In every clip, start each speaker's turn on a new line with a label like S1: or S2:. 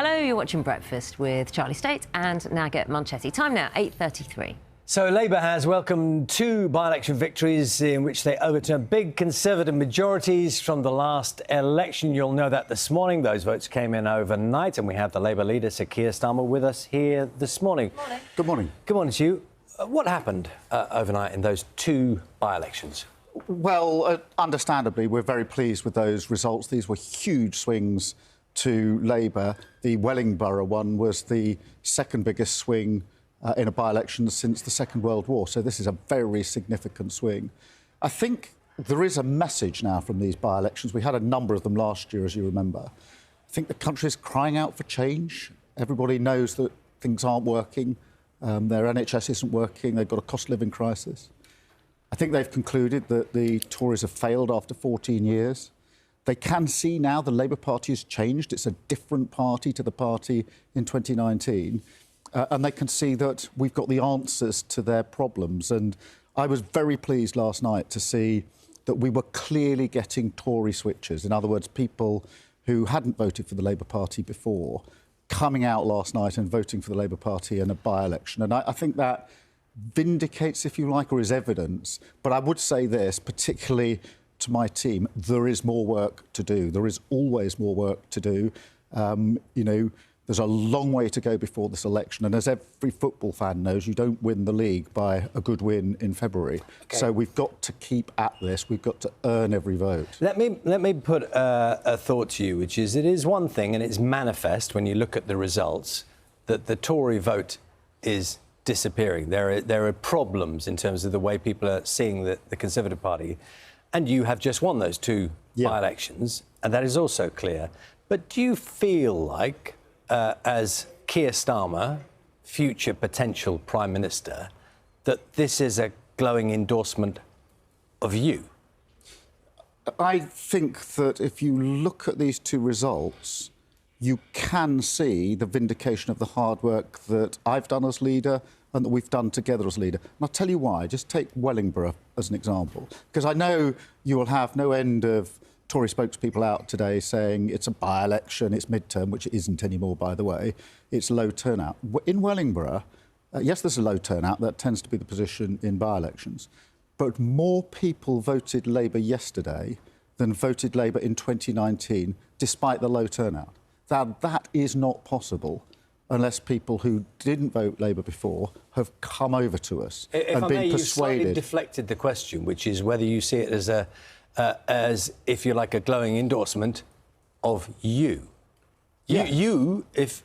S1: Hello, you're watching Breakfast with Charlie State and Naga Munchetti. Time now, 8:33.
S2: So Labour has welcomed two by-election victories in which they overturned big Conservative majorities from the last election. You'll know that this morning. Those votes came in overnight, and we have the Labour leader, Sir Kier Starmer, with us here this morning.
S1: Good morning.
S3: Good morning.
S2: Good morning to you. What happened overnight in those two by-elections?
S3: Well, understandably, we're very pleased with those results. These were huge swings to Labour. The Wellingborough one was the second biggest swing in a by-election since the Second World War. So this is a very significant swing. I think there is a message now from these by-elections. We had a number of them last year, as you remember. I think the country is crying out for change. Everybody knows that things aren't working. Their NHS isn't working. They've got a cost-of-living crisis. I think they've concluded that the Tories have failed after 14 years. They can see now the Labour Party has changed. It's a different party to the party in 2019. And they can see that we've got the answers to their problems. And I was very pleased last night to see that we were clearly getting Tory switchers. In other words, people who hadn't voted for the Labour Party before, coming out last night and voting for the Labour Party in a by-election. And I think that vindicates, if you like, or is evidence. But I would say this, particularly to my team, there is more work to do. There is always more work to do. There's a long way to go before this election. And as every football fan knows, you don't win the league by a good win in February. Okay. So we've got to keep at this. We've got to earn every vote.
S2: Let me put a thought to you, which is it is one thing, and it's manifest when you look at the results, that the Tory vote is disappearing. There are problems in terms of the way people are seeing the Conservative Party. And you have just won those two by-elections, and that is also clear. But do you feel like, as Kier Starmer, future potential Prime Minister, that this is a glowing endorsement of you?
S3: I think that if you look at these two results, you can see the vindication of the hard work that I've done as leader and that we've done together as leader. And I'll tell you why. Just take Wellingborough as an example. Because I know you will have no end of Tory spokespeople out today saying it's a by-election, it's mid-term, which it isn't anymore, by the way. It's low turnout. In Wellingborough, yes, there's a low turnout. That tends to be the position in by-elections. But more people voted Labour yesterday than voted Labour in 2019, despite the low turnout. Now, that is not possible unless people who didn't vote Labour before have come over to us and been persuaded.
S2: You've slightly deflected the question, which is whether you see it as if you like, a glowing endorsement of you. Yeah. If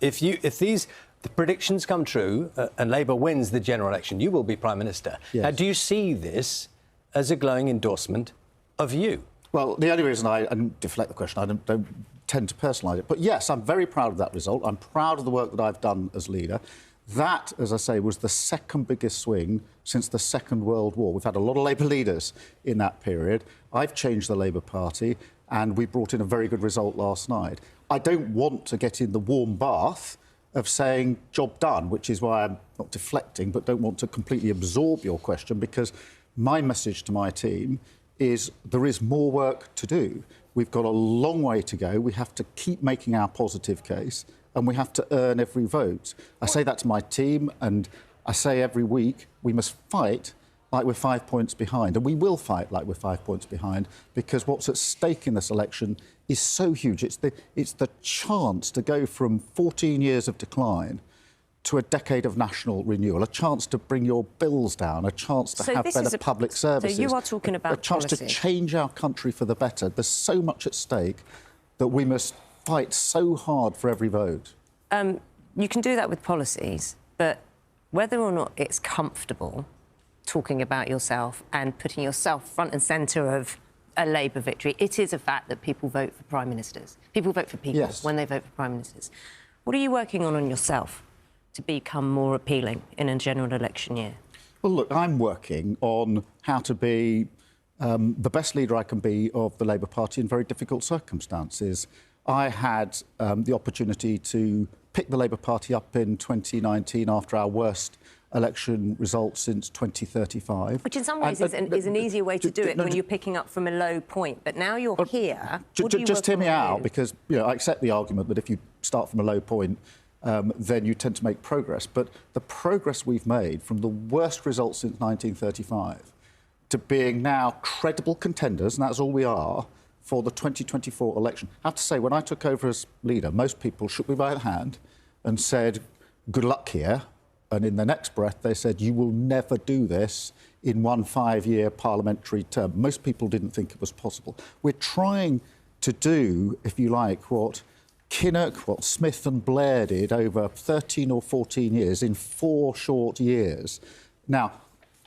S2: these the predictions come true and Labour wins the general election, you will be Prime Minister. Yes. Now, do you see this as a glowing endorsement of you? Well,
S3: the only reason I deflect the question, I don't tend to personalise it. But yes, I'm very proud of that result. I'm proud of the work that I've done as leader. That, as I say, was the second biggest swing since the Second World War. We've had a lot of Labour leaders in that period. I've changed the Labour Party, and we brought in a very good result last night. I don't want to get in the warm bath of saying job done, which is why I'm not deflecting, but don't want to completely absorb your question, because my message to my team is there is more work to do. We've got a long way to go. We have to keep making our positive case, and we have to earn every vote. I say that to my team, and I say every week we must fight like we're 5 points behind. And we will fight like we're 5 points behind, because what's at stake in this election is so huge. It's the chance to go from 14 years of decline to a decade of national renewal, a chance to bring your bills down, a chance to have better public services.
S1: So you are talking about
S3: a chance
S1: policy.
S3: To change our country for the better. There's so much at stake that we must fight so hard for every vote.
S1: You can do that with policies, but whether or not it's comfortable talking about yourself and putting yourself front and centre of a Labour victory, it is a fact that people vote for Prime Ministers. People vote for people when they vote for Prime Ministers. What are you working on yourself to become more appealing in a general election year?
S3: Well, look, I'm working on how to be the best leader I can be of the Labour Party in very difficult circumstances. I had the opportunity to pick the Labour Party up in 2019 after our worst election results since 2035.
S1: Which in some ways is an easier way to do it when you're picking up from a low point. But now you're here.
S3: Just hear me out, because I accept the argument that if you start from a low point, then you tend to make progress. But the progress we've made from the worst results since 1935 to being now credible contenders, and that's all we are, for the 2024 election. I have to say, when I took over as leader, most people shook me by the hand and said, good luck here. And in the next breath, they said, you will never do this in one 5-year parliamentary term. Most people didn't think it was possible. We're trying to do, if you like, what Kinnock, what Smith and Blair did over 13 or 14 years in 4 short years. Now,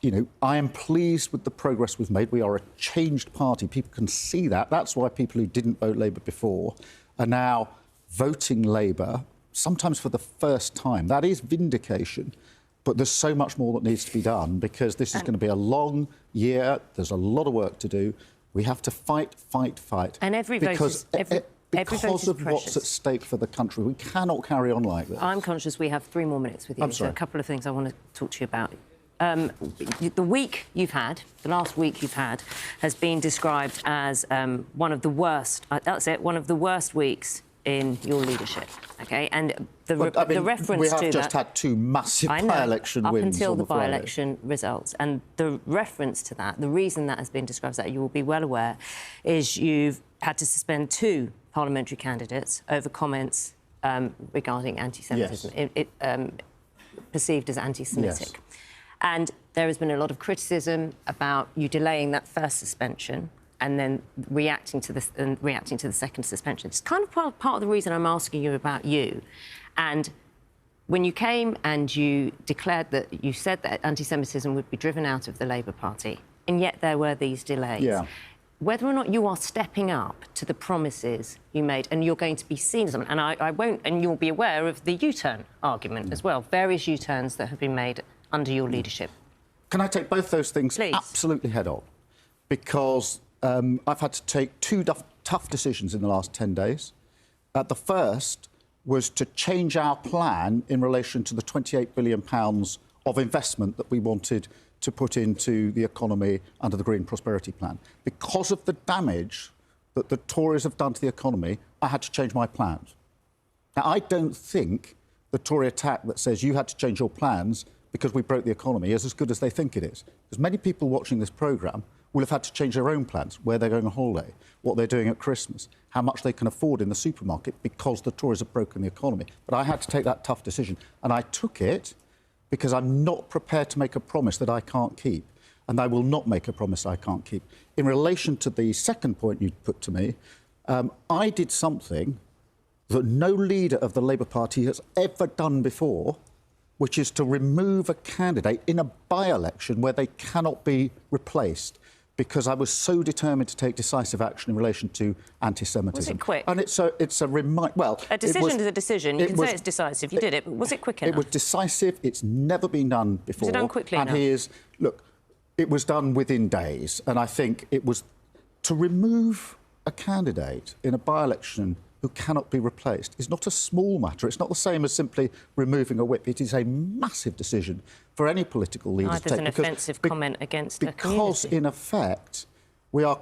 S3: you know, I am pleased with the progress we've made. We are a changed party. People can see that. That's why people who didn't vote Labour before are now voting Labour, sometimes for the first time. That is vindication. But there's so much more that needs to be done because this is going to be a long year. There's a lot of work to do. We have to fight.
S1: And every vote is
S3: because of what's at stake for the country. We cannot carry on like this.
S1: I'm conscious we have 3 more minutes with you.
S3: I'm sorry.
S1: So a couple of things I want to talk to you about. The week you've had, the last week you've had, has been described as one of the worst. That's it. One of the worst weeks in your leadership. Okay, and the reference to that.
S3: We have just had 2 massive by-election wins.
S1: Up until the
S3: Friday.
S1: by-election results, and the reference to that, the reason that has been described, that you will be well aware, is you've had to suspend 2 parliamentary candidates over comments regarding anti-Semitism,
S3: Yes.
S1: Perceived as anti-Semitic.
S3: Yes.
S1: And there has been a lot of criticism about you delaying that first suspension and then reacting to the second suspension. It's kind of part of the reason I'm asking you about you. And when you came and you declared that, you said that anti-Semitism would be driven out of the Labour Party, and yet there were these delays.
S3: Yeah.
S1: Whether or not you are stepping up to the promises you made, and you're going to be seen as them, and I won't, and you'll be aware of the U-turn argument as well, various U-turns that have been made under your leadership.
S3: Can I take both those things
S1: Please.
S3: Absolutely head on? Because I've had to take 2 tough decisions in the last 10 days. The first was to change our plan in relation to the £28 billion of investment that we wanted to put into the economy under the Green Prosperity Plan. Because of the damage that the Tories have done to the economy, I had to change my plans. Now, I don't think the Tory attack that says you had to change your plans because we broke the economy is as good as they think it is. Because many people watching this programme will have had to change their own plans, where they're going on holiday, what they're doing at Christmas, how much they can afford in the supermarket because the Tories have broken the economy. But I had to take that tough decision, and I took it because I'm not prepared to make a promise that I can't keep, and I will not make a promise I can't keep. In relation to the second point you put to me, I did something that no leader of the Labour Party has ever done before, which is to remove a candidate in a by-election where they cannot be replaced, because I was so determined to take decisive action in relation to anti-Semitism.
S1: Was it quick?
S3: And it's a reminder. Well,
S1: a decision is a decision. You can say it's decisive. You did it, but was it quick enough?
S3: It was decisive. It's never been done before.
S1: Was it done quickly enough?
S3: And look, it was done within days, and I think it was to remove a candidate in a by-election who cannot be replaced is not a small matter. It's not the same as simply removing a whip. It is a massive decision for any political leader to take.
S1: There's an offensive comment against a community.
S3: Because, in effect, we are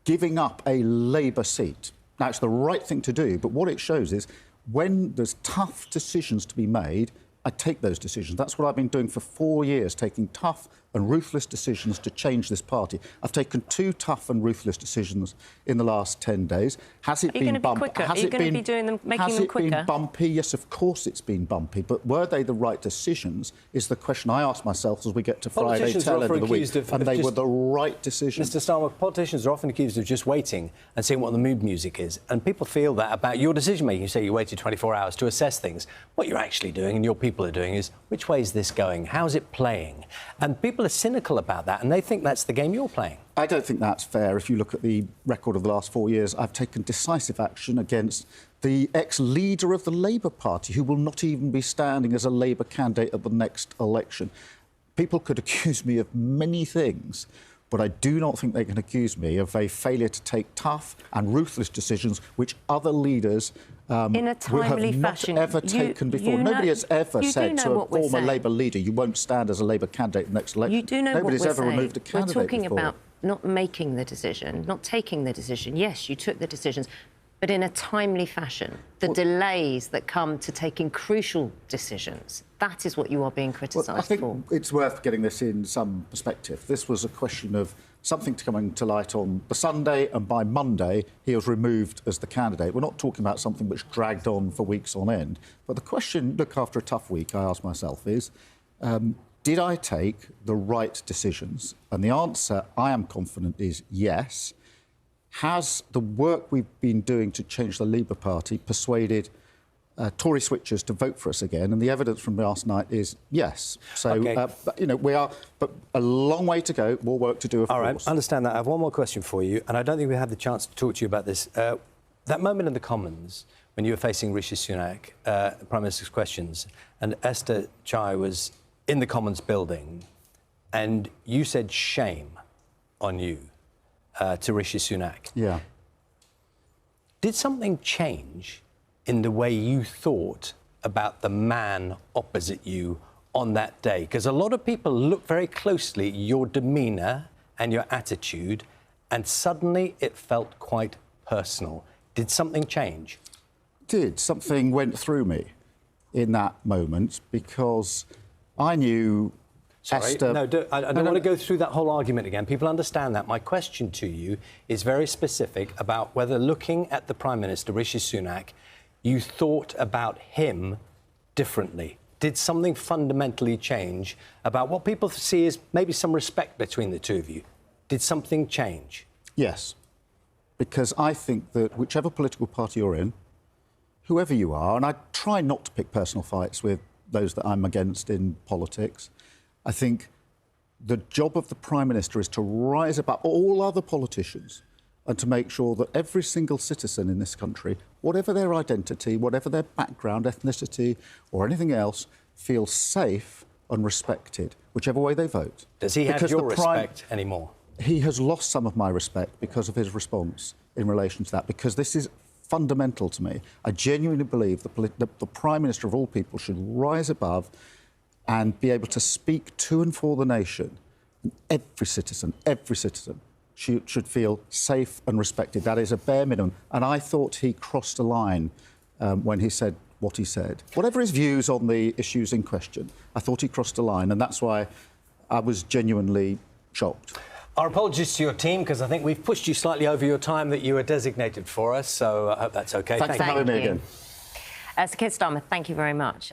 S3: giving up a Labour seat. Now, it's the right thing to do, but what it shows is when there's tough decisions to be made, I take those decisions. That's what I've been doing for 4 years, taking tough and ruthless decisions to change this party. I've taken 2 tough and ruthless decisions in the last 10 days. Has it been bumpy?
S1: Are you going to be doing them, making them quicker?
S3: Has it been bumpy? Yes, of course it's been bumpy. But were they the right decisions is the question I ask myself as we get to Friday, tail end of the week. And they were the right decisions.
S2: Mr. Starmer, politicians are often accused of just waiting and seeing what the mood music is. And people feel that about your decision-making. You say you waited 24 hours to assess things. What you're actually doing and your people are doing is, which way is this going? How's it playing? And people are cynical about that, and they think that's the game you're playing.
S3: I don't think that's fair. If you look at the record of the last 4 years, I've taken decisive action against the ex-leader of the Labour Party, who will not even be standing as a Labour candidate at the next election. People could accuse me of many things, but I do not think they can accuse me of a failure to take tough and ruthless decisions which other leaders
S1: in a timely
S3: fashion. Ever taken before. Nobody has ever said to a former Labour leader, you won't stand as a Labour candidate in the next election.
S1: You do know
S3: Nobody's
S1: what we're
S3: ever
S1: saying.
S3: removed a candidate
S1: We're talking
S3: before.
S1: about not making the decision, not taking the decision. Yes, you took the decisions. but in a timely fashion. The delays that come to taking crucial decisions, that is what you are being criticised for.
S3: I think it's worth getting this in some perspective. This was a question of something coming to light on the Sunday, and by Monday he was removed as the candidate. We're not talking about something which dragged on for weeks on end. But the question, look, after a tough week, I ask myself is, did I take the right decisions? And the answer, I am confident, is yes. Has the work we've been doing to change the Labour Party persuaded Tory switchers to vote for us again? And the evidence from last night is yes. So, you know, we are, but a long way to go, more work to do, of course.
S2: All right, I understand that. I have one more question for you, and I don't think we had the chance to talk to you about this. That moment in the Commons, when you were facing Rishi Sunak, Prime Minister's questions, and Esther Chai was in the Commons building, and you said shame on you to Rishi Sunak.
S3: Yeah.
S2: Did something change in the way you thought about the man opposite you on that day? Because a lot of people look very closely at your demeanour and your attitude, and suddenly it felt quite personal. Did something change?
S3: Something went through me in that moment, because I knew Esther...
S2: No, I don't want to go through that whole argument again. People understand that. My question to you is very specific about whether, looking at the Prime Minister, Rishi Sunak, you thought about him differently. Did something fundamentally change about what people see as maybe some respect between the two of you? Did something change?
S3: Yes, because I think that whichever political party you're in, whoever you are, and I try not to pick personal fights with those that I'm against in politics, I think the job of the Prime Minister is to rise above all other politicians and to make sure that every single citizen in this country, whatever their identity, whatever their background, ethnicity or anything else, feels safe and respected, whichever way they vote.
S2: Does he have your respect anymore?
S3: He has lost some of my respect because of his response in relation to that, because this is fundamental to me. I genuinely believe the Prime Minister of all people should rise above and be able to speak to and for the nation. And every citizen should feel safe and respected. That is a bare minimum. And I thought he crossed a line when he said what he said. Whatever his views on the issues in question, I thought he crossed a line, and that's why I was genuinely shocked.
S2: Our apologies to your team, because I think we've pushed you slightly over your time that you were designated for us, so I hope that's OK.
S3: Thanks for having me again.
S1: Sir Keir Starmer, thank you very much.